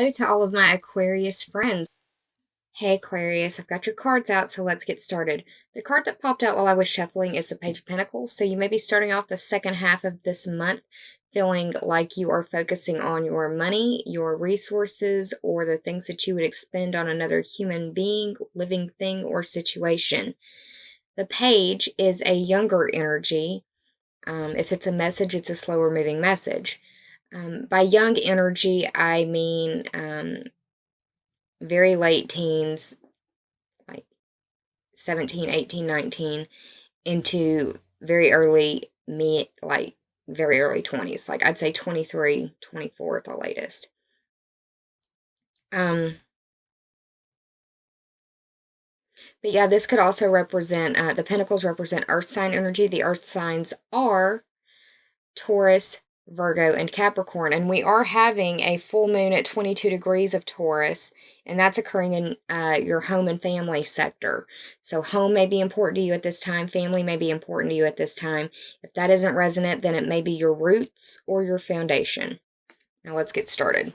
Hello to all of my Aquarius friends. Hey Aquarius, I've got your cards out, so let's get started. The card that popped out while I was shuffling is the Page of Pentacles, so you may be starting off the second half of this month feeling like you are focusing on your money, your resources, or the things that you would expend on another human being, living thing, or situation. The Page is a younger energy. If it's a message, it's a slower moving message. By young energy, I mean very late teens, like 17, 18, 19, into very early, very early 20s. Like I'd say 23, 24 at the latest. But yeah, this could also represent, the Pentacles represent Earth sign energy. The Earth signs are Taurus, Virgo, and Capricorn, and we are having a full moon at 22 degrees of Taurus, and that's occurring in your home and family sector. So home may be important to you at this time, family may be important to you at this time. If that isn't resonant, then it may be your roots or your foundation. Now let's get started.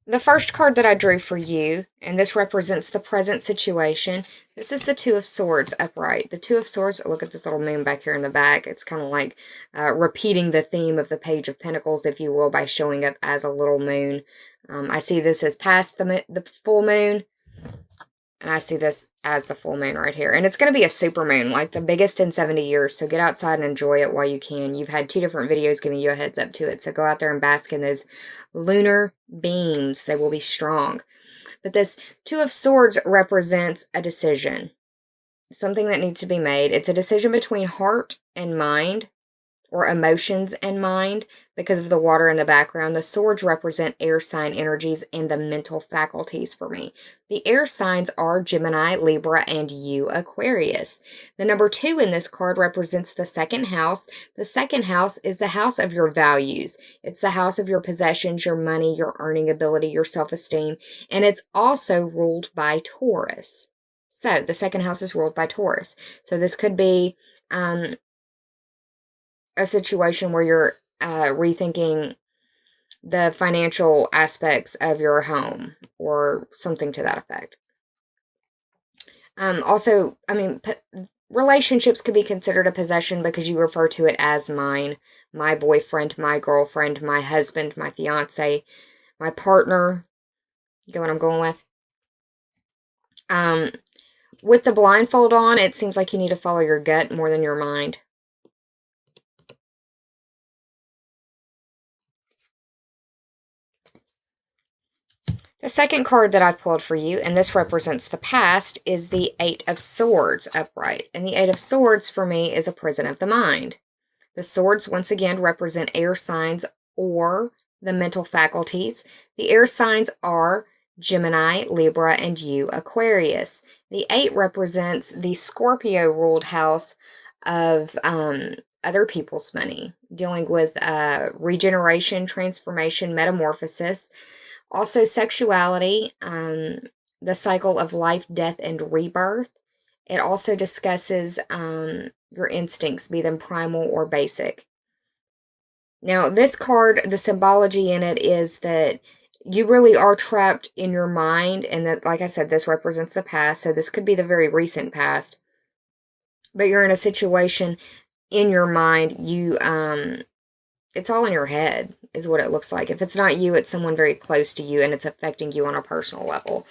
The first card that I drew for you, and this represents the present situation, this is the Two of Swords upright. The Two of Swords, look at this little moon back here in the back. It's kind of like repeating the theme of the Page of Pentacles, if you will, by showing up as a little moon. I see this as past the full moon, and I see this as the full moon right here. And it's going to be a super moon, like the biggest in 70 years. So get outside and enjoy it while you can. You've had 2 different videos giving you a heads up to it. So go out there and bask in those lunar beams. They will be strong. But this Two of Swords represents a decision. Something that needs to be made. It's a decision between heart and mind, or emotions and mind, because of the water in the background. The swords represent air sign energies and the mental faculties for me. The air signs are Gemini, Libra, and you, Aquarius. The number 2 in this card represents the second house. The second house is the house of your values. It's the house of your possessions, your money, your earning ability, your self-esteem, and it's also ruled by Taurus. So the second house is ruled by Taurus. So this could be a situation where you're rethinking the financial aspects of your home or something to that effect. Also, I mean, relationships could be considered a possession because you refer to it as mine, my boyfriend, my girlfriend, my husband, my fiance, my partner. You get what I'm going with? With the blindfold on, it seems like you need to follow your gut more than your mind. The second card that I pulled for you, and this represents the past, is the Eight of Swords upright. And the Eight of Swords for me is a prison of the mind. The swords once again represent air signs or the mental faculties. The air signs are Gemini, Libra, and you, Aquarius. The 8 represents the Scorpio ruled house of other people's money, dealing with regeneration, transformation, metamorphosis. Also, sexuality, the cycle of life, death, and rebirth. It also discusses your instincts, be them primal or basic. Now, this card, the symbology in it is that you really are trapped in your mind, and that, like I said, this represents the past, so this could be the very recent past. But you're in a situation in your mind, it's all in your head, is what it looks like. If it's not you, it's someone very close to you, and it's affecting you on a personal level.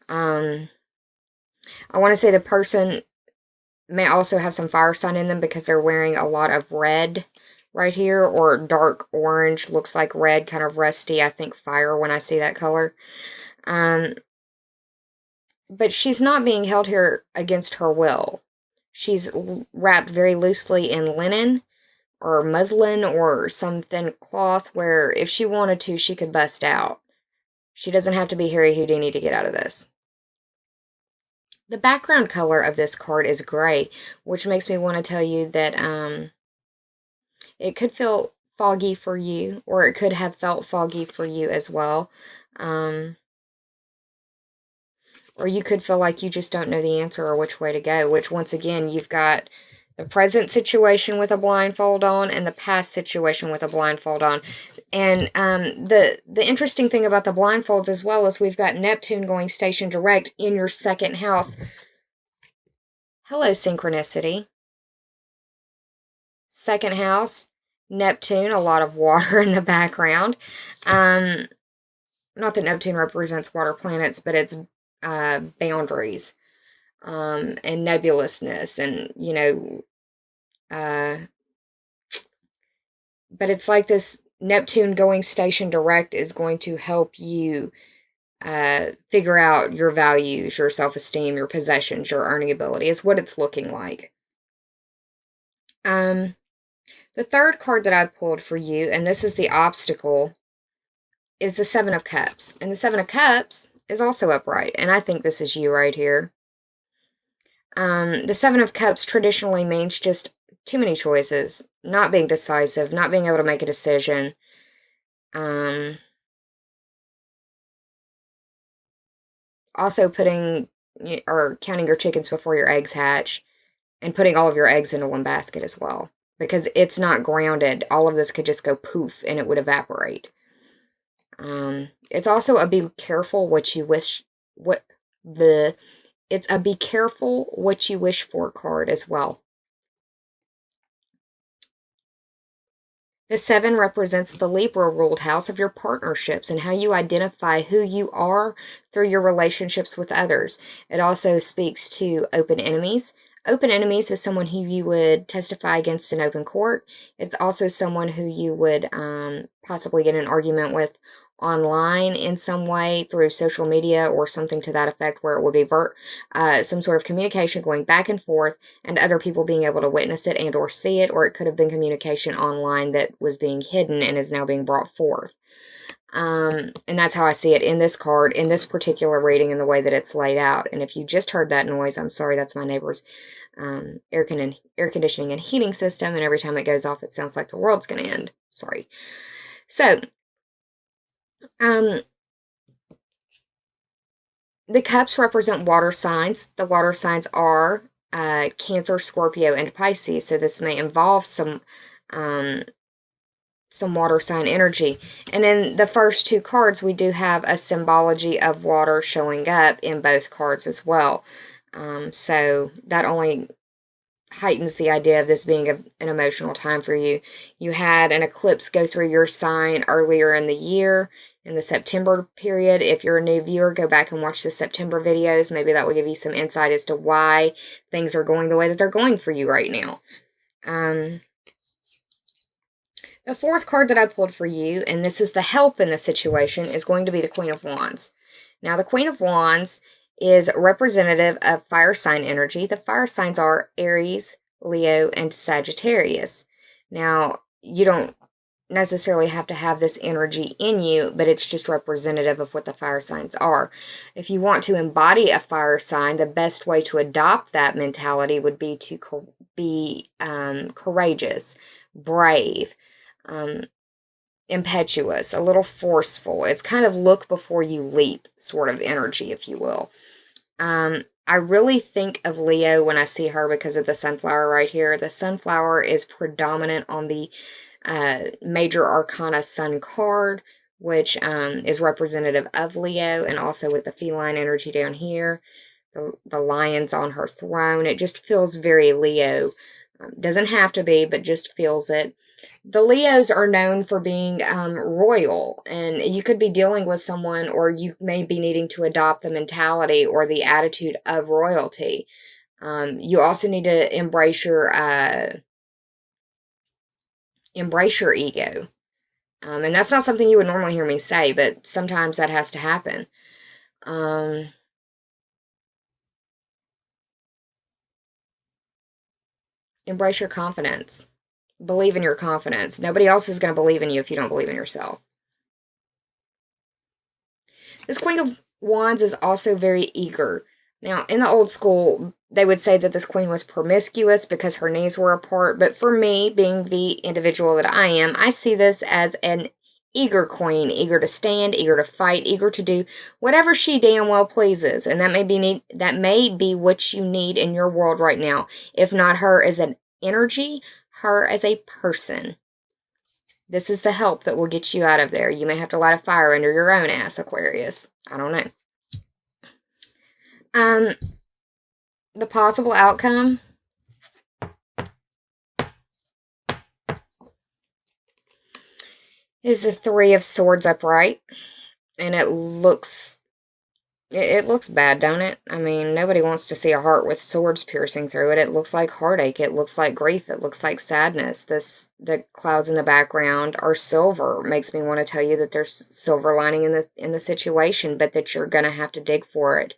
I want to say the person may also have some fire sign in them because they're wearing a lot of red right here, or dark orange, looks like red, kind of rusty. I think fire when I see that color. But she's not being held here against her will. She's wrapped very loosely in linen or muslin or some thin cloth where if she wanted to, she could bust out. She doesn't have to be Harry Houdini to get out of this. The background color of this card is gray, which makes me want to tell you that it could feel foggy for you, or it could have felt foggy for you as well. Or you could feel like you just don't know the answer or which way to go, which once again, you've got the present situation with a blindfold on and the past situation with a blindfold on. And the interesting thing about the blindfolds as well is we've got Neptune going station direct in your second house. Hello, synchronicity. Second house, Neptune, a lot of water in the background. Not that Neptune represents water planets, but it's boundaries and nebulousness, and but it's like this Neptune going station direct is going to help you figure out your values, your self-esteem, your possessions, your earning ability is what it's looking like. The third card that I pulled for you, and this is the obstacle, is the Seven of Cups. And the Seven of Cups is also upright, and I think this is you right here. The Seven of Cups traditionally means just too many choices, not being decisive, not being able to make a decision. Also putting or counting your chickens before your eggs hatch, and putting all of your eggs into one basket as well, because it's not grounded. All of this could just go poof and it would evaporate. It's also a be careful what you wish, it's a be careful what you wish for card as well. The 7 represents the Libra ruled house of your partnerships and how you identify who you are through your relationships with others. It also speaks to open enemies. Open enemies is someone who you would testify against in open court. It's also someone who you would possibly get in an argument with online in some way through social media or something to that effect, where it would be some sort of communication going back and forth and other people being able to witness it and or see it, or it could have been communication online that was being hidden and is now being brought forth. And that's how I see it in this card, in this particular reading, in the way that it's laid out. And if you just heard that noise, I'm sorry, that's my neighbor's air conditioning and heating system, and every time it goes off, it sounds like the world's going to end. Sorry. So, the cups represent water signs. The water signs are Cancer, Scorpio, and Pisces. So this may involve some water sign energy. And in the first two cards, we do have a symbology of water showing up in both cards as well. So that only heightens the idea of this being an emotional time for you. You had an eclipse go through your sign earlier in the year, in the September period. If you're a new viewer, go back and watch the September videos. Maybe that will give you some insight as to why things are going the way that they're going for you right now. The fourth card that I pulled for you, and this is the help in the situation, is going to be the Queen of Wands. Now, the Queen of Wands is representative of fire sign energy. The fire signs are Aries, Leo, and Sagittarius. Now, you don't necessarily have to have this energy in you, but it's just representative of what the fire signs are. If you want to embody a fire sign, the best way to adopt that mentality would be to be courageous, brave, impetuous, a little forceful. It's kind of look before you leap sort of energy, if you will. I really think of Leo when I see her because of the sunflower right here. The sunflower is predominant on the Major Arcana Sun card, which is representative of Leo, and also with the feline energy down here, the lions on her throne. It just feels very Leo. Doesn't have to be, but just feels it. The Leos are known for being royal, and you could be dealing with someone, or you may be needing to adopt the mentality or the attitude of royalty. You also need to embrace your ego. And that's not something you would normally hear me say, but sometimes that has to happen. Embrace your confidence. Believe in your confidence. Nobody else is going to believe in you if you don't believe in yourself. This Queen of Wands is also very eager. Now, in the old school, they would say that this queen was promiscuous because her knees were apart. But for me, being the individual that I am, I see this as an eager queen, eager to stand, eager to fight, eager to do whatever she damn well pleases. And that may be what you need in your world right now. If not her as an energy, her as a person. This is the help that will get you out of there. You may have to light a fire under your own ass, Aquarius. I don't know. The possible outcome is the Three of Swords upright, and it looks bad, don't it? I mean, nobody wants to see a heart with swords piercing through it. It looks like heartache. It looks like grief. It looks like sadness. The clouds in the background are silver. It makes me want to tell you that there's silver lining in the situation, but that you're gonna have to dig for it.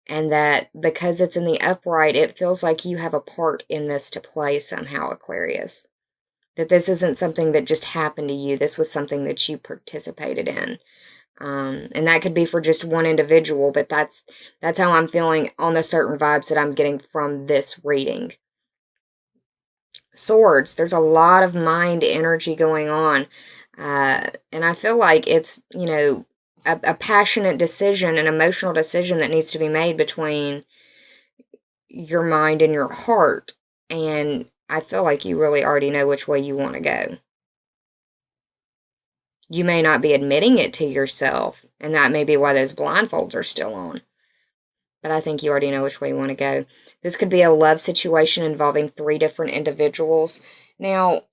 And that because it's in the upright, it feels like you have a part in this to play somehow, Aquarius. That this isn't something that just happened to you. This was something that you participated in. And that could be for just one individual, but that's how I'm feeling on the certain vibes that I'm getting from this reading. Swords, there's a lot of mind energy going on. And I feel like it's, you know, a passionate decision, an emotional decision that needs to be made between your mind and your heart. And I feel like you really already know which way you want to go. You may not be admitting it to yourself, and that may be why those blindfolds are still on. But I think you already know which way you want to go. This could be a love situation involving 3 different individuals. Now,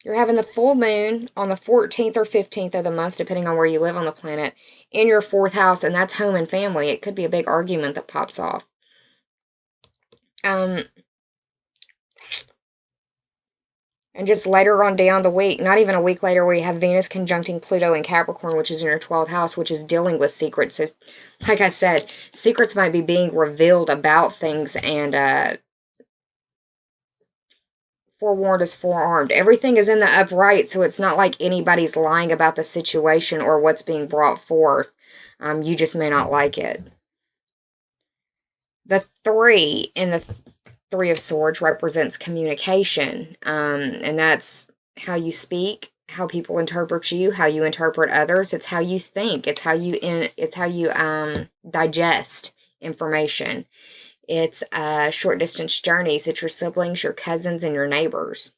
you're having the full moon on the 14th or 15th of the month, depending on where you live on the planet, in your 4th house, and that's home and family. It could be a big argument that pops off. And just later on down the week, not even a week later, we have Venus conjuncting Pluto in Capricorn, which is in your 12th house, which is dealing with secrets. So, like I said, secrets might be being revealed about things, and forewarned is forearmed. Everything is in the upright, so it's not like anybody's lying about the situation or what's being brought forth. You just may not like it. The 3 in the Three of Swords represents communication, and that's how you speak, how people interpret you, how you interpret others. It's how you think. It's how you digest information. It's short distance journeys. It's your siblings, your cousins, and your neighbors.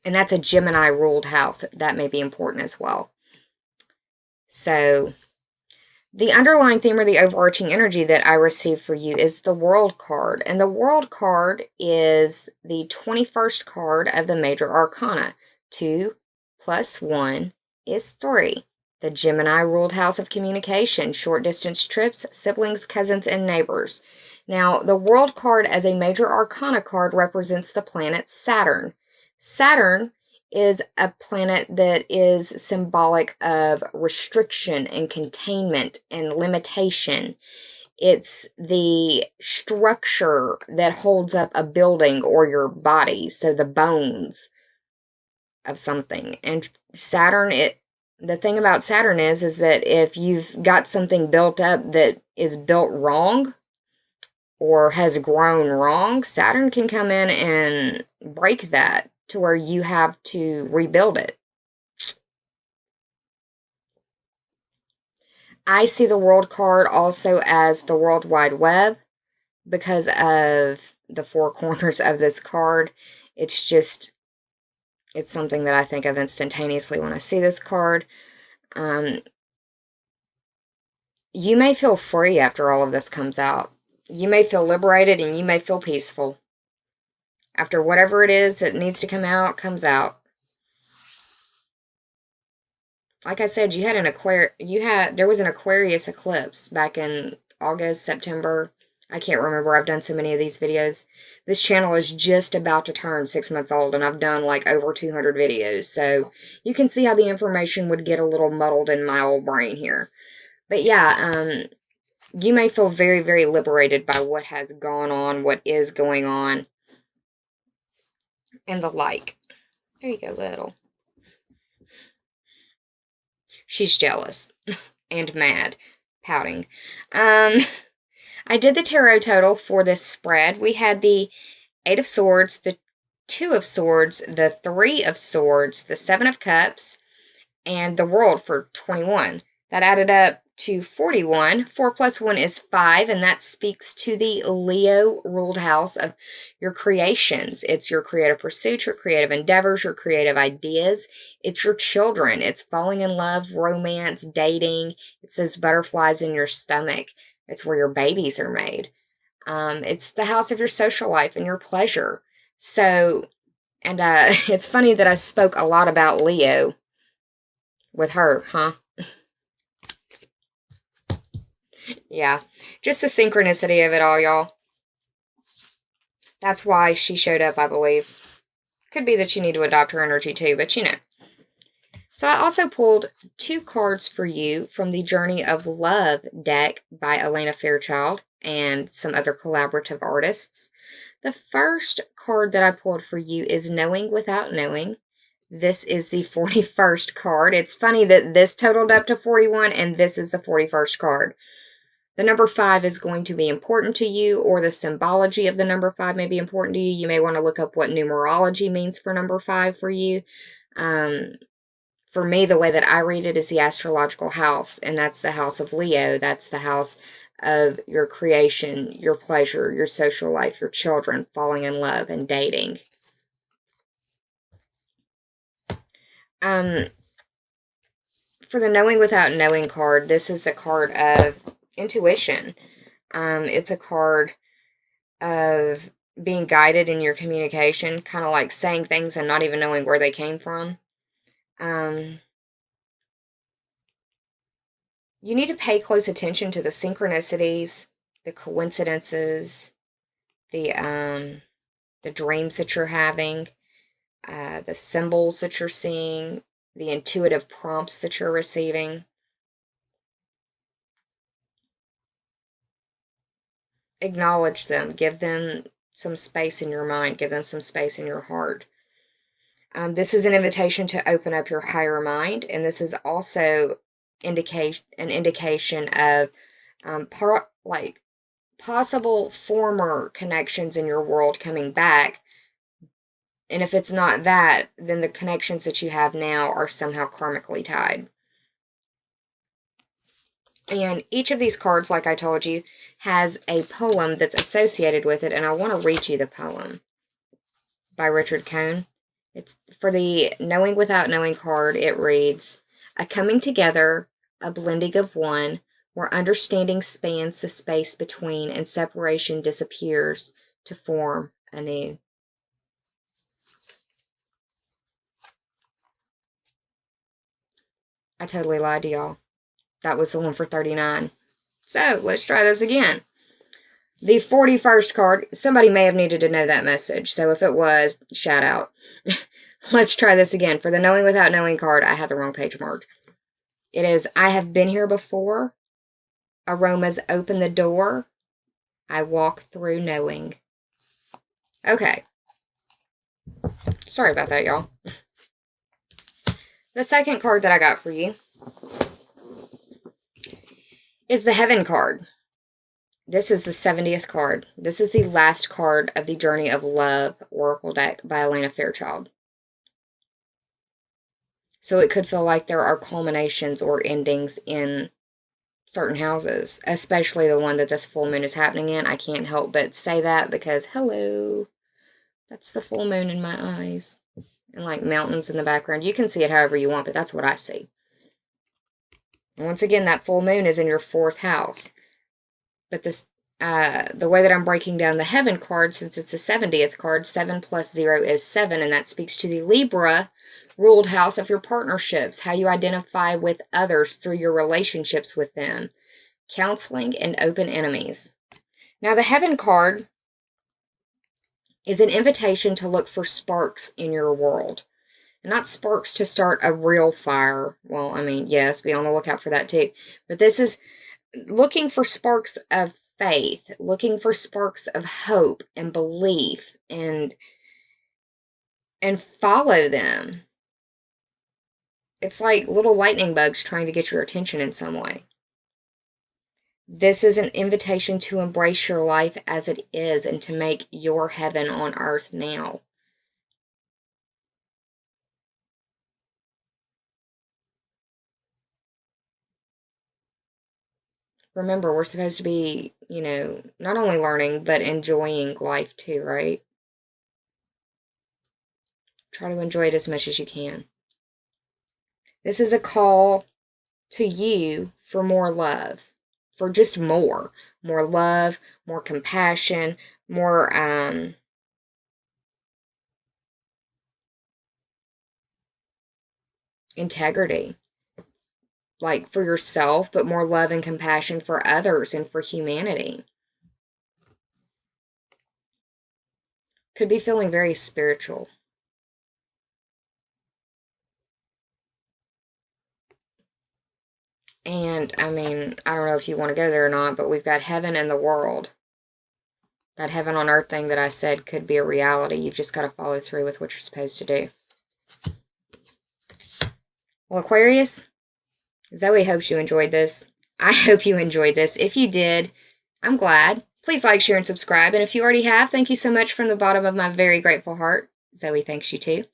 And that's a Gemini ruled house. That may be important as well. So the underlying theme or the overarching energy that I received for you is the World card. And the World card is the 21st card of the major arcana. 2 plus 1 is 3. The Gemini ruled house of communication, short distance trips, siblings, cousins, and neighbors. Now, the World card as a major arcana card represents the planet Saturn. Saturn is a planet that is symbolic of restriction and containment and limitation. It's the structure that holds up a building or your body, so the bones of something. And Saturn, the thing about Saturn is that if you've got something built up that is built wrong or has grown wrong, Saturn can come in and break that to where you have to rebuild it. I see the World card also as the World Wide Web because of the 4 corners of this card. It's something that I think of instantaneously when I see this card. You may feel free after all of this comes out. You may feel liberated and you may feel peaceful. After whatever it is that needs to come out, comes out. Like I said, there was an Aquarius eclipse back in August, September. I can't remember. I've done so many of these videos. This channel is just about to turn 6 months old, and I've done like over 200 videos. So you can see how the information would get a little muddled in my old brain here. But yeah, you may feel very, very liberated by what has gone on, what is going on, and the like. There you go, little. She's jealous and mad, pouting. I did the tarot total for this spread. We had the 8 of Swords, the 2 of Swords, the 3 of Swords, the 7 of Cups, and the World for 21. That added up to 41. 4 plus 1 is 5, and that speaks to the Leo ruled house of your creations. It's your creative pursuits, your creative endeavors, your creative ideas. It's your children. It's falling in love, romance, dating. It's those butterflies in your stomach. It's where your babies are made. It's the house of your social life and your pleasure. So, and it's funny that I spoke a lot about Leo with her, huh? Yeah, just the synchronicity of it all, y'all. That's why she showed up, I believe. Could be that you need to adopt her energy too, but you know. So I also pulled 2 cards for you from the Journey of Love deck by Elena Fairchild and some other collaborative artists. The first card that I pulled for you is Knowing Without Knowing. This is the 41st card. It's funny that this totaled up to 41 and this is the 41st card. The number 5 is going to be important to you, or the symbology of the number 5 may be important to you. You may want to look up what numerology means for number 5 for you. For me, the way that I read it is the astrological house, and that's the house of Leo. That's the house of your creation, your pleasure, your social life, your children, falling in love, and dating. For the Knowing Without Knowing card, this is a card of intuition. It's a card of being guided in your communication, kind of like saying things and not even knowing where they came from. You need to pay close attention to the synchronicities, the coincidences, the dreams that you're having, the symbols that you're seeing, the intuitive prompts that you're receiving. Acknowledge them. Give them some space in your mind. Give them some space in your heart. This is an invitation to open up your higher mind, and this is also an indication of possible former connections in your world coming back. And if it's not that, then the connections that you have now are somehow karmically tied. And each of these cards, like I told you, has a poem that's associated with it, and I want to read you the poem by Richard Cohn. It's for the Knowing Without Knowing card. It reads, "A coming together, a blending of one, where understanding spans the space between and separation disappears to form anew." I totally lied to y'all. That was the one for 39. So let's try this again. The 41st card, somebody may have needed to know that message, so if it was, shout out. Let's try this again. For the Knowing Without Knowing card, I had the wrong page marked. It is, "I have been here before. Aromas open the door. I walk through knowing." Okay. Sorry about that, y'all. The second card that I got for you is the Heaven card. This is the 70th card. This is the last card of the Journey of Love Oracle deck by Elena Fairchild. So it could feel like there are culminations or endings in certain houses, especially the one that this full moon is happening in. I can't help but say that because, hello, that's the full moon in my eyes. And like mountains in the background. You can see it however you want, but that's what I see. And once again, that full moon is in your 4th house. But this, the way that I'm breaking down the Heaven card, since it's a 70th card, 7 plus 0 is 7, and that speaks to the Libra ruled house of your partnerships, how you identify with others through your relationships with them, counseling, and open enemies. Now, the Heaven card is an invitation to look for sparks in your world. Not sparks to start a real fire. Well, I mean, yes, be on the lookout for that too. But this is looking for sparks of faith, looking for sparks of hope and belief, and follow them. It's like little lightning bugs trying to get your attention in some way. This is an invitation to embrace your life as it is and to make your heaven on earth now. Remember, we're supposed to be, not only learning, but enjoying life too, right? Try to enjoy it as much as you can. This is a call to you for more love, for just more love, more compassion, more integrity, like for yourself, but more love and compassion for others and for humanity. Could be feeling very spiritual. And I mean, I don't know if you want to go there or not, but we've got heaven and the world. That heaven on earth thing that I said could be a reality. You've just got to follow through with what you're supposed to do. Well, Aquarius, Zoe hopes you enjoyed this. I hope you enjoyed this. If you did, I'm glad. Please like, share, and subscribe. And if you already have, thank you so much from the bottom of my very grateful heart. Zoe thanks you too.